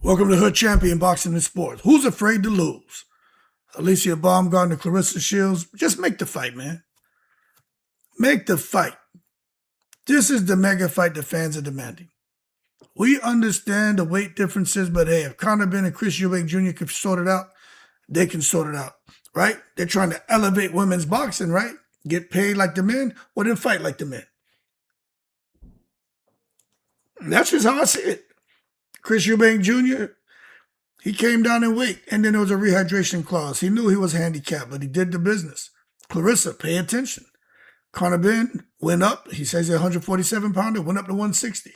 Welcome to Hood Champion Boxing and Sports. Who's afraid to lose? Alycia, Baumgardner, Claressa Shields. Just make the fight, man. Make the fight. This is the mega fight the fans are demanding. We understand the weight differences, but hey, if Conor Ben and Chris Eubank Jr. can sort it out, they can sort it out, right? They're trying to elevate women's boxing, right? Get paid like the men, well then fight like the men. And that's just how I see it. Chris Eubank Jr., he came down in weight, and then there was a rehydration clause. He knew he was handicapped, but he did the business. Claressa, pay attention. Conor Ben went up. He says he's a 147-pounder, went up to 160.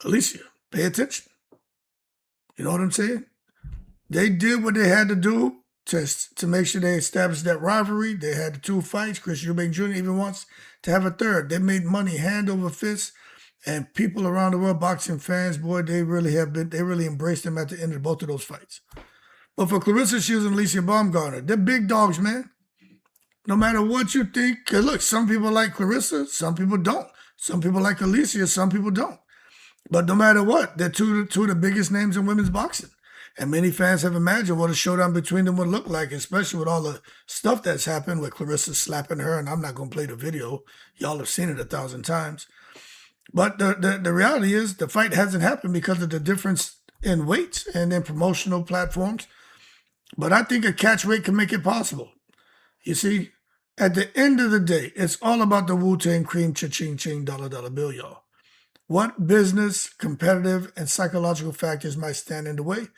Alycia, pay attention. You know what I'm saying? They did what they had to do to make sure they established that rivalry. They had the two fights. Chris Eubank Jr. even wants to have a third. They made money hand over fist. And people around the world, boxing fans, boy, they really embraced them at the end of both of those fights. But for Claressa Shields and Alycia Baumgardner, they're big dogs, man. No matter what you think, look, some people like Claressa, some people don't. Some people like Alycia, some people don't. But no matter what, they're two of the biggest names in women's boxing. And many fans have imagined what a showdown between them would look like, especially with all the stuff that's happened with Claressa slapping her, and I'm not going to play the video. Y'all have seen it 1,000 times. But the reality is the fight hasn't happened because of the difference in weights and in promotional platforms. But I think a catchweight can make it possible. You see, at the end of the day, it's all about the Wu-Tang cream, cha-ching, ching, dollar bill, y'all. What business, competitive, and psychological factors might stand in the way?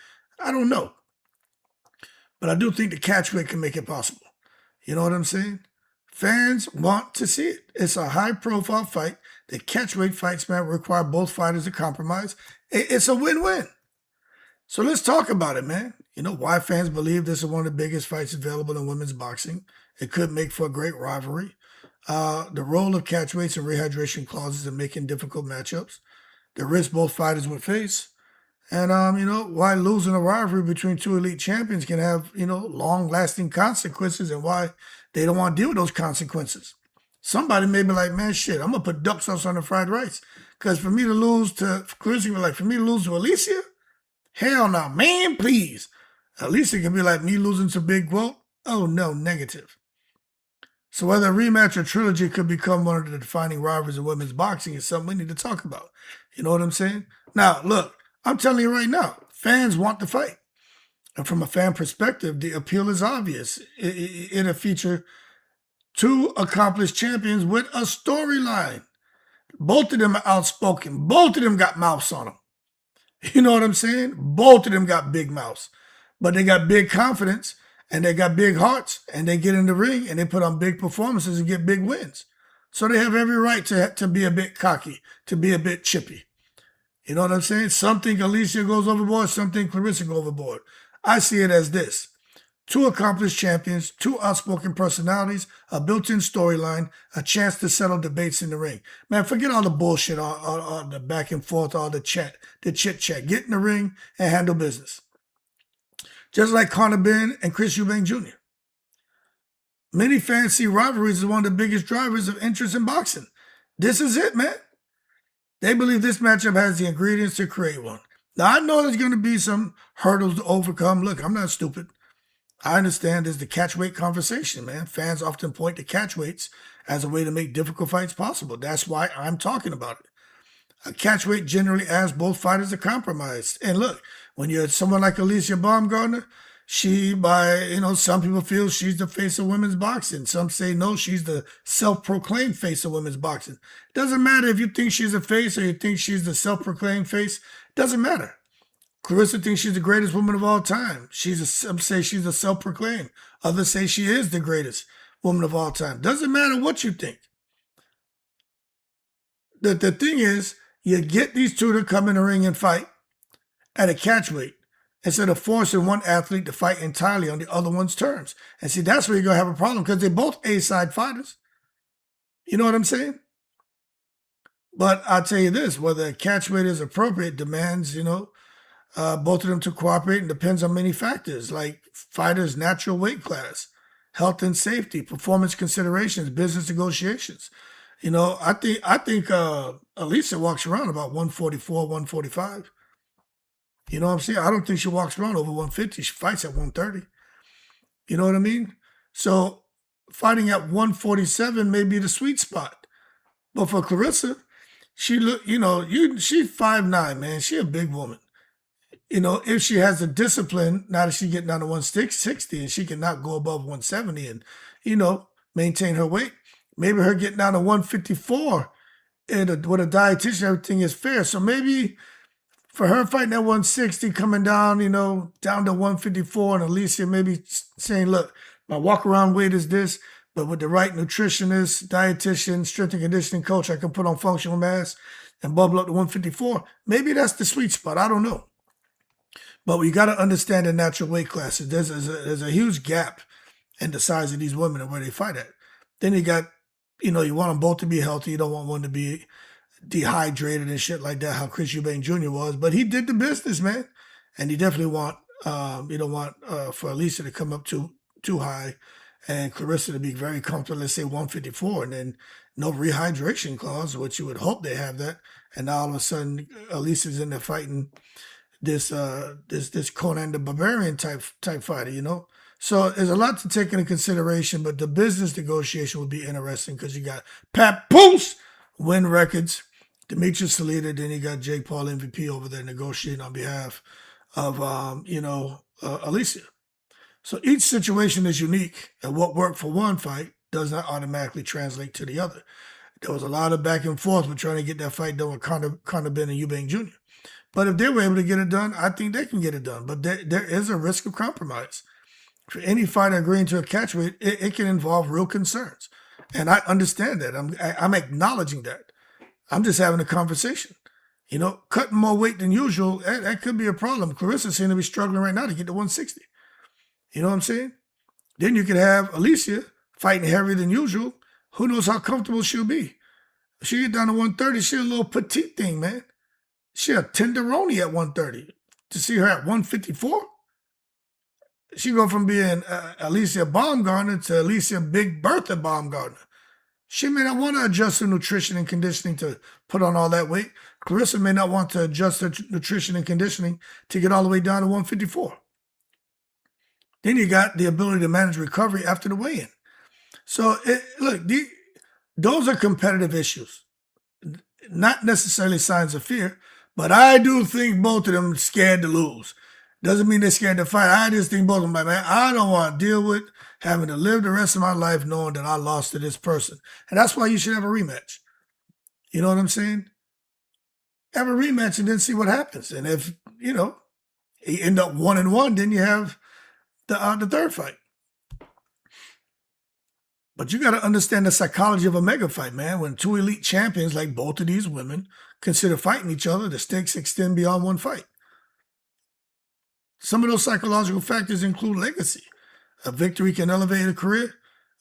I don't know. But I do think the catchweight can make it possible. You know what I'm saying? Fans want to see it. It's a high-profile fight. The catchweight fights, man, require both fighters to compromise. It's a win-win. So let's talk about it, man. You know why fans believe this is one of the biggest fights available in women's boxing. It could make for a great rivalry. The role of catchweights and rehydration clauses in making difficult matchups. The risk both fighters would face. And, why losing a rivalry between two elite champions can have, long-lasting consequences and why they don't want to deal with those consequences. Somebody may be like, man, shit, I'm going to put duck sauce on the fried rice. Because for me to lose to Claressa, like, for me to lose to Alycia, hell no, man, please. Alycia can be like, me losing to Big Whoa, oh no, negative. So whether a rematch or trilogy could become one of the defining rivalries of women's boxing is something we need to talk about. You know what I'm saying? Now, look, I'm telling you right now, fans want the fight. And from a fan perspective, the appeal is obvious. It'll feature two accomplished champions with a storyline. Both of them are outspoken. Both of them got mouths on them. You know what I'm saying? Both of them got big mouths. But they got big confidence, and they got big hearts, and they get in the ring, and they put on big performances and get big wins. So they have every right to be a bit cocky, to be a bit chippy. You know what I'm saying? Some think Alycia goes overboard, some think Claressa goes overboard. I see it as this. Two accomplished champions, two outspoken personalities, a built-in storyline, a chance to settle debates in the ring. Man, forget all the bullshit, all the back and forth, all the chit-chat. Get in the ring and handle business. Just like Conor Ben and Chris Eubank Jr. Many fans see rivalries as one of the biggest drivers of interest in boxing. This is it, man. They believe this matchup has the ingredients to create one. Now, I know there's going to be some hurdles to overcome. Look, I'm not stupid. I understand there's the catchweight conversation, man. Fans often point to catchweights as a way to make difficult fights possible. That's why I'm talking about it. A catchweight generally asks both fighters to compromise. And look, when you're someone like Alycia Baumgardner, some people feel she's the face of women's boxing. Some say no, she's the self-proclaimed face of women's boxing. Doesn't matter if you think she's a face or you think she's the self-proclaimed face. Doesn't matter. Claressa thinks she's the greatest woman of all time. Some say she's a self-proclaimed. Others say she is the greatest woman of all time. Doesn't matter what you think. The thing is, you get these two to come in the ring and fight at a catchweight instead of forcing one athlete to fight entirely on the other one's terms. And see, that's where you're going to have a problem because they're both A-side fighters. You know what I'm saying? But I'll tell you this, whether a catchweight is appropriate demands, both of them to cooperate and depends on many factors like fighters' natural weight class, health and safety, performance considerations, business negotiations. I think Alycia walks around about 144, 145. You know what I'm saying? I don't think she walks around over 150. She fights at 130. You know what I mean? So fighting at 147 may be the sweet spot. But for Claressa, she look, she 5'9", man. She a big woman. If she has the discipline, now that she getting down to 160 and she cannot go above 170 and, maintain her weight, maybe her getting down to 154 and with a dietitian, everything is fair. So maybe for her fighting at 160, coming down, down to 154, and Alycia maybe saying, look, my walk around weight is this, but with the right nutritionist, dietitian, strength and conditioning coach, I can put on functional mass and bubble up to 154. Maybe that's the sweet spot. I don't know. But we got to understand the natural weight classes. There's a huge gap in the size of these women and where they fight at. Then you got, you want them both to be healthy. You don't want one to be dehydrated and shit like that, how Chris Eubank Jr. was. But he did the business, man. And you definitely want, you don't want for Alycia to come up too high and Claressa to be very comfortable, let's say 154, and then no rehydration clause, which you would hope they have that. And now all of a sudden, Alicia's in there fighting this Conan the Barbarian type fighter, So there's a lot to take into consideration, but the business negotiation would be interesting because you got Papoose win records, Demetrius Salita, then you got Jake Paul MVP over there negotiating on behalf of Alycia. So each situation is unique, and what worked for one fight does not automatically translate to the other. There was a lot of back and forth with trying to get that fight done with Conor Ben and Eubank Jr. But if they were able to get it done, I think they can get it done. But there is a risk of compromise. For any fighter agreeing to a catchweight, it can involve real concerns. And I understand that. I'm acknowledging that. I'm just having a conversation. Cutting more weight than usual, that could be a problem. Claressa seems to be struggling right now to get to 160. You know what I'm saying? Then you could have Alycia fighting heavier than usual. Who knows how comfortable she'll be? She get down to 130, she a little petite thing, man. She a tenderoni at 130. To see her at 154? She go from being Alycia Baumgardner to Alycia Big Bertha Baumgardner. She may not want to adjust her nutrition and conditioning to put on all that weight. Claressa may not want to adjust her nutrition and conditioning to get all the way down to 154. Then you got the ability to manage recovery after the weigh-in. So, those are competitive issues. Not necessarily signs of fear, but I do think both of them are scared to lose. Doesn't mean they're scared to fight. I just think both of them like, man, I don't want to deal with having to live the rest of my life knowing that I lost to this person. And that's why you should have a rematch. You know what I'm saying? Have a rematch and then see what happens. And if, you end up 1-1, then you have the third fight. But you got to understand the psychology of a mega fight, man. When two elite champions like both of these women consider fighting each other, the stakes extend beyond one fight. Some of those psychological factors include legacy. A victory can elevate a career.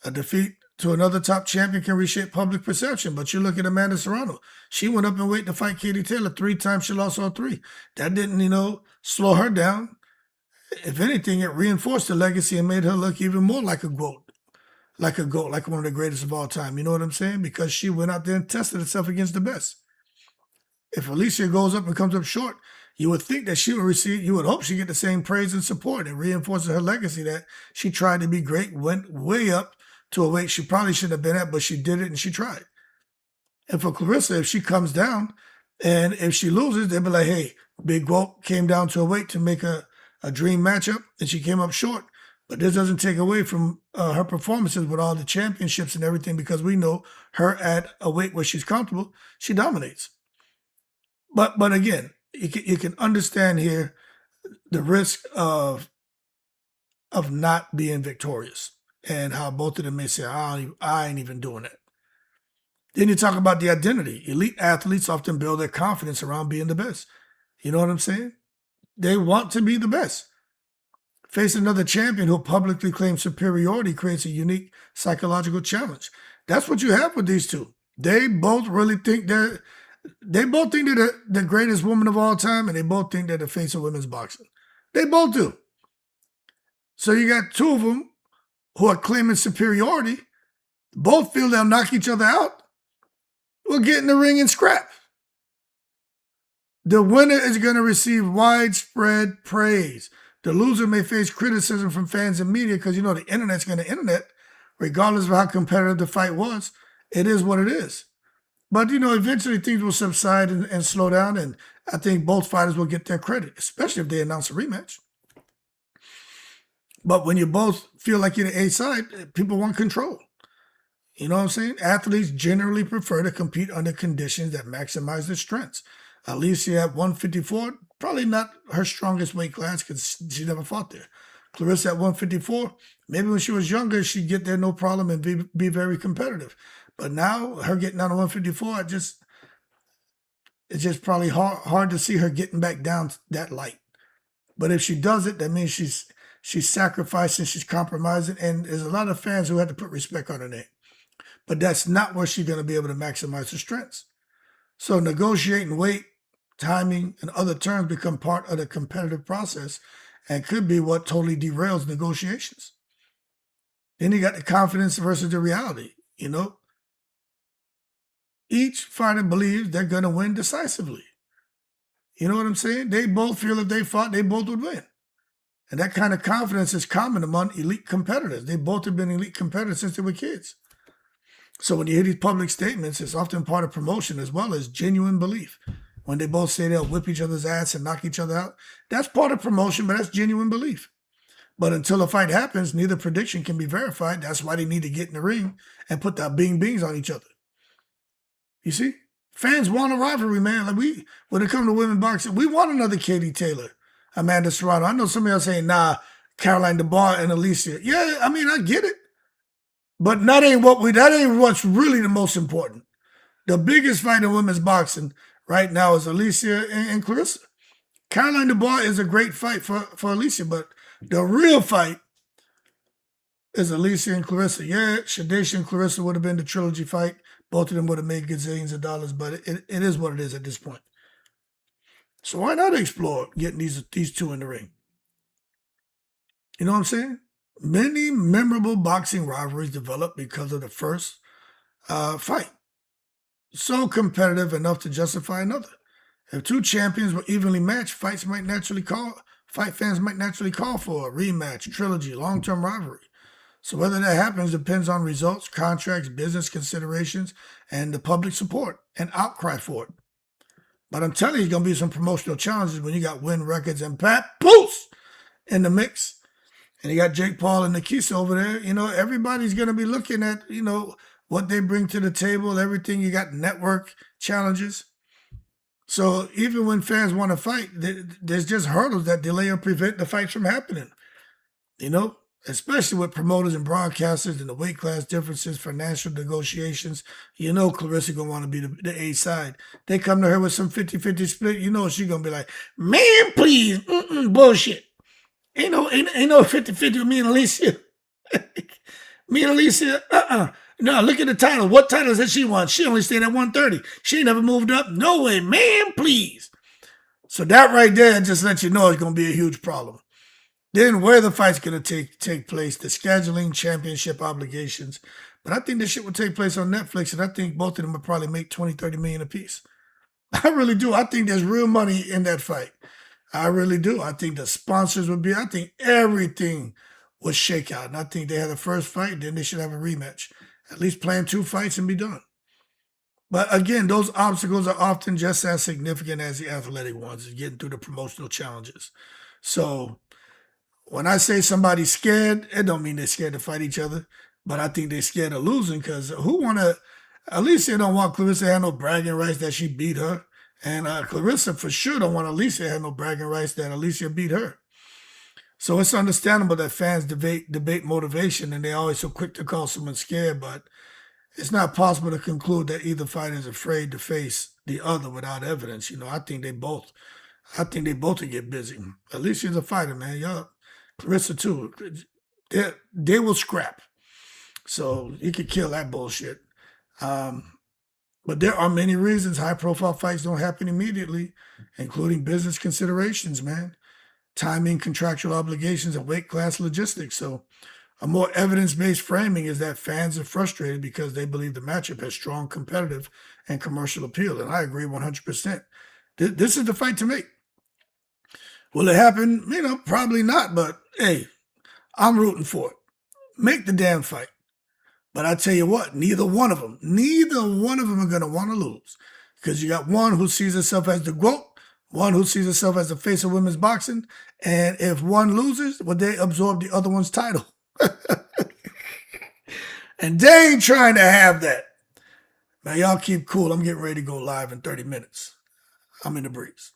A defeat to another top champion can reshape public perception. But you look at Amanda Serrano. She went up in weight to fight Katie Taylor 3 times. She lost all 3. That didn't, slow her down. If anything, it reinforced the legacy and made her look even more like a GOAT, like one of the greatest of all time. You know what I'm saying? Because she went out there and tested herself against the best. If Alycia goes up and comes up short, you would think that you would hope she get the same praise and support. It reinforces her legacy that she tried to be great, went way up to a weight she probably shouldn't have been at, but she did it and she tried. And for Claressa, if she comes down and if she loses, they'll be like, hey, Big GOAT came down to a weight to make a dream matchup and she came up short. But this doesn't take away from her performances with all the championships and everything, because we know her at a weight where she's comfortable, she dominates. But again, you can understand here the risk of not being victorious and how both of them may say, I ain't even doing it. Then you talk about the identity. Elite athletes often build their confidence around being the best. You know what I'm saying? They want to be the best. Face another champion who publicly claims superiority creates a unique psychological challenge. That's what you have with these two. They both really think they're the greatest woman of all time, and they both think they're the face of women's boxing. They both do. So you got two of them who are claiming superiority. Both feel they'll knock each other out. We'll get in the ring and scrap. The winner is going to receive widespread praise. The loser may face criticism from fans and media because, the internet's going to internet, regardless of how competitive the fight was. It is what it is. But, eventually things will subside and slow down, and I think both fighters will get their credit, especially if they announce a rematch. But when you both feel like you're the A side, people want control. You know what I'm saying? Athletes generally prefer to compete under conditions that maximize their strengths. Alycia at 154, probably not her strongest weight class because she never fought there. Claressa at 154, maybe when she was younger, she'd get there no problem and be very competitive. But now, her getting down to 154, it's just probably hard to see her getting back down that light. But if she does it, that means she's sacrificing, she's compromising, and there's a lot of fans who have to put respect on her name. But that's not where she's going to be able to maximize her strengths. So negotiating weight, timing, and other terms become part of the competitive process and could be what totally derails negotiations. Then you got the confidence versus the reality, Each fighter believes they're going to win decisively. You know what I'm saying? They both feel if they fought, they both would win. And that kind of confidence is common among elite competitors. They both have been elite competitors since they were kids. So when you hear these public statements, it's often part of promotion as well as genuine belief. When they both say they'll whip each other's ass and knock each other out, that's part of promotion, but that's genuine belief. But until a fight happens, neither prediction can be verified. That's why they need to get in the ring and put the bing-bings on each other. You see? Fans want a rivalry, man. Like when it comes to women boxing, we want another Katie Taylor, Amanda Serrano. I know somebody else saying, nah, Caroline DeBar and Alycia. Yeah, I mean, I get it. But that ain't what's really the most important. The biggest fight in women's boxing right now is Alycia and Claressa. Caroline DeBar is a great fight for Alycia, but the real fight is Alycia and Claressa. Yeah, Shadacia and Claressa would have been the trilogy fight. Both of them would have made gazillions of dollars, but it is what it is at this point. So why not explore getting these two in the ring? You know what I'm saying? Many memorable boxing rivalries develop because of the first fight. So competitive enough to justify another. If two champions were evenly matched, fight fans might naturally call for a rematch, trilogy, long-term rivalry. So whether that happens depends on results, contracts, business considerations, and the public support and outcry for it. But I'm telling you, there's going to be some promotional challenges when you got win records and Pat Poos in the mix. And you got Jake Paul and Nikisa over there. Everybody's going to be looking at, what they bring to the table, everything. You got network challenges. So even when fans want to fight, there's just hurdles that delay or prevent the fights from happening. Especially with promoters and broadcasters and the weight class differences, financial negotiations. Claressa going to want to be the A side. They come to her with some 50-50 split. She's going to be like, man, please, bullshit. Ain't no 50-50 with me and Alycia. Me and Alycia, No, look at the title. What titles has she won? She only stayed at 130. She ain't never moved up. No way, man, please. So that right there just lets you know it's going to be a huge problem. Then where the fight's going to take place, the scheduling, championship obligations. But I think this shit will take place on Netflix, and I think both of them will probably make 20, 30 million apiece. I really do. I think there's real money in that fight. I really do. I think the sponsors I think everything would shake out. And I think they had the first fight, then they should have a rematch. At least plan 2 fights and be done. But again, those obstacles are often just as significant as the athletic ones, getting through the promotional challenges. So when I say somebody's scared, it don't mean they're scared to fight each other. But I think they're scared of losing because at least they don't want Claressa to have no bragging rights that she beat her. And Claressa for sure don't want Alycia to have no bragging rights that Alycia beat her. So it's understandable that fans debate motivation and they're always so quick to call someone scared, but it's not possible to conclude that either fighter is afraid to face the other without evidence. I think they both will get busy. Alicia's a fighter, man. Y'all, Claressa too. They will scrap. So you could kill that bullshit. But there are many reasons high-profile fights don't happen immediately, including business considerations, man, timing, contractual obligations, and weight class logistics. So a more evidence-based framing is that fans are frustrated because they believe the matchup has strong competitive and commercial appeal. And I agree 100%. This is the fight to make. Will it happen? Probably not. But hey, I'm rooting for it. Make the damn fight. But I tell you what, neither one of them are going to want to lose. Because you got one who sees herself as the GOAT, one who sees herself as the face of women's boxing. And if one loses, well, they absorb the other one's title. And they ain't trying to have that. Now, y'all keep cool. I'm getting ready to go live in 30 minutes. I'm in the breeze.